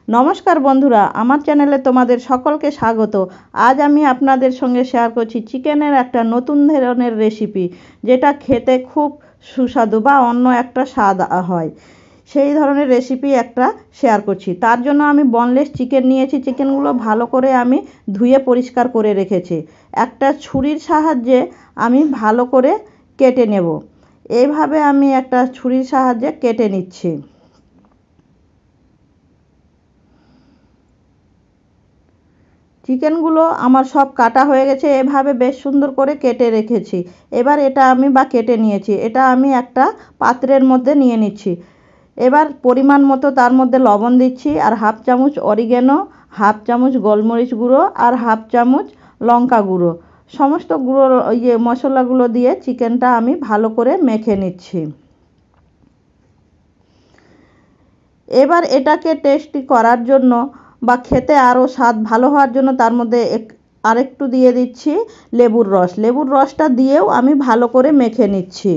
নমস্কার বন্ধুরা, আমার চ্যানেলে তোমাদের সকলকে স্বাগত। আজ আমি আপনাদের সঙ্গে শেয়ার করছি চিকেনের একটা নতুন ধরনের রেসিপি, যেটা খেতে খুব সুস্বাদু বা অন্য একটা স্বাদ হয়। সেই ধরনের রেসিপি একটা শেয়ার করছি। তার জন্য আমি বোনলেস চিকেন নিয়েছি। চিকেনগুলো ভালো করে আমি ধুয়ে পরিষ্কার করে রেখেছি। একটা ছুরির সাহায্যে আমি ভালো করে কেটে নেব। এইভাবে আমি একটা ছুরির সাহায্যে কেটে নিচ্ছি। চিকেনগুলো আমার সব কাটা হয়ে গেছে। এভাবে বেশ সুন্দর করে কেটে রেখেছি। এবার এটা আমি কেটে নিয়েছি। এটা আমি একটা পাত্রের মধ্যে নিয়ে নিচ্ছি। এবার পরিমাণ মতো তার মধ্যে লবণ দিচ্ছি, আর হাফ চামচ অরিগ্যানো, হাফ চামচ গোলমরিচ গুঁড়ো, আর হাফ চামচ লঙ্কা গুঁড়ো। সমস্ত গুঁড়ো মশলাগুলো দিয়ে চিকেনটা আমি ভালো করে মেখে নিচ্ছি। এবার এটাকে টেস্টি করার জন্য বা খেতে আরও স্বাদ ভালো হওয়ার জন্য তার মধ্যে আরেকটু দিয়ে দিচ্ছি লেবুর রস। লেবুর রসটা দিয়েও আমি ভালো করে মেখে নিচ্ছি।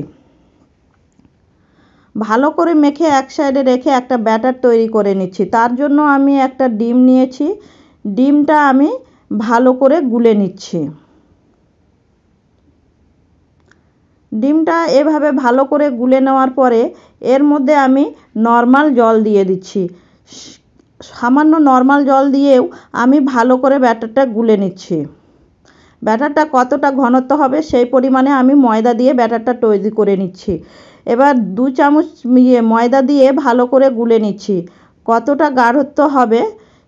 ভালো করে মেখে এক সাইডে রেখে একটা ব্যাটার তৈরি করে নিচ্ছি। তার জন্য আমি একটা ডিম নিয়েছি। ডিমটা আমি ভালো করে গুলে নিচ্ছি। ডিমটা এভাবে ভালো করে গুলে নেওয়ার পরে এর মধ্যে আমি নর্মাল জল দিয়ে দিচ্ছি। সামান্য নর্মাল জল দিয়েও আমি ভালো করে ব্যাটারটা গুলে নিচ্ছি। ব্যাটারটা কতটা ঘনত্ব হবে সেই পরিমাণে আমি ময়দা দিয়ে ব্যাটারটা তৈরি করে নিচ্ছি। এবার 2 চামচ ময়দা দিয়ে ভালো করে গুলে নিচ্ছি। কতটা গাঢ়ত্ব হবে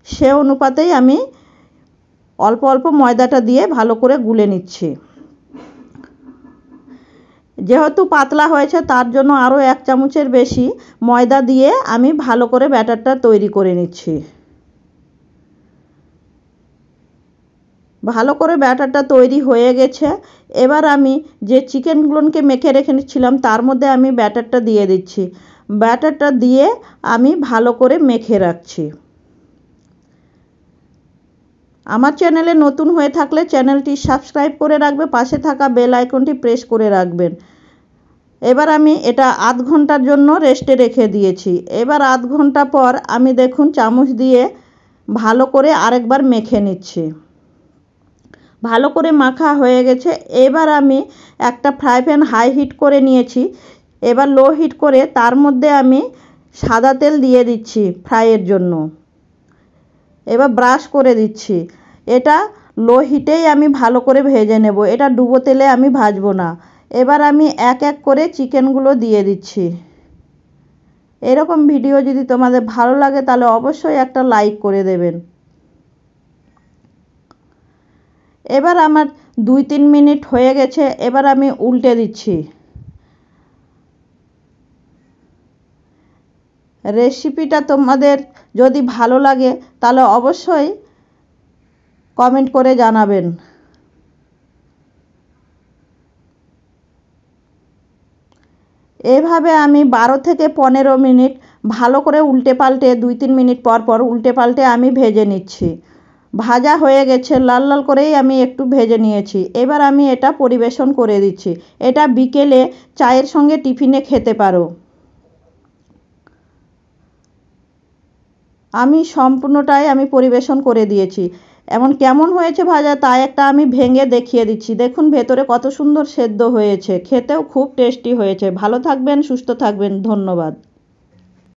সে অনুপাতেই আমি অল্প অল্প ময়দাটা দিয়ে ভালো করে গুলে নিচ্ছি। যেহেতু পাতলা হয়েছে তার জন্য আরও 1 চামচের বেশি ময়দা দিয়ে আমি ভালো করে ব্যাটারটা তৈরি করে নিচ্ছি। ভালো করে ব্যাটারটা তৈরি হয়ে গেছে। এবার আমি যে চিকেনগুলোকে মেখে রেখেছিলাম তার মধ্যে আমি ব্যাটারটা দিয়ে দিচ্ছি। ব্যাটারটা দিয়ে আমি ভালো করে মেখে রাখছি। আমার চ্যানেলে নতুন হয়ে থাকলে চ্যানেলটি সাবস্ক্রাইব করে রাখবে, পাশে থাকা বেল আইকনটি প্রেস করে রাখবেন। এবার আমি এটা আধ ঘন্টার জন্য রেস্টে রেখে দিয়েছি। এবার আধ ঘন্টা পর আমি দেখুন চামচ দিয়ে ভালো করে আরেকবার মেখে নিচ্ছি। ভালো করে মাখা হয়ে গেছে। এবার আমি একটা ফ্রাই প্যান হাই হিট করে নিয়েছি। এবার লো হিট করে তার মধ্যে আমি সাদা তেল দিয়ে দিচ্ছি ফ্রাইয়ের জন্য। এবার ব্রাশ করে দিচ্ছি। এটা লো হিটেই আমি ভালো করে ভেজে নেব। এটা ডুবো তেলে আমি ভাজবো না। এবার আমি এক এক করে চিকেনগুলো দিয়ে দিচ্ছি। এরকম ভিডিও যদি তোমাদের ভালো লাগে তাহলে অবশ্যই একটা লাইক করে দেবেন। এবার আমার 2-3 মিনিট হয়ে গেছে। এবার আমি উল্টে দিচ্ছি। রেসিপিটা তোমাদের যদি ভালো লাগে তাহলে অবশ্যই কমেন্ট করে জানাবেন। এভাবে আমি 12 থেকে 15 মিনিট ভালো করে উল্টে পাল্টে 2-3 মিনিট পর পর উল্টে পাল্টে আমি ভেজে নিচ্ছি। ভাজা হয়ে গেছে, লাল লাল করেই আমি একটু ভেজে নিয়েছি। এবার আমি এটা পরিবেশন করে দিচ্ছি। এটা বিকেলে চায়ের সঙ্গে টিফিনে খেতে পারো। আমি সম্পূর্ণটাই আমি পরিবেশন করে দিয়েছি। এমন কেমন হয়েছে ভাজা তা একটা আমি ভেঙে দেখিয়ে দিচ্ছি। দেখুন ভেতরে কত সুন্দর সেদ্ধ হয়েছে। খেতেও খুব টেস্টি হয়েছে। ভালো থাকবেন, সুস্থ থাকবেন। ধন্যবাদ।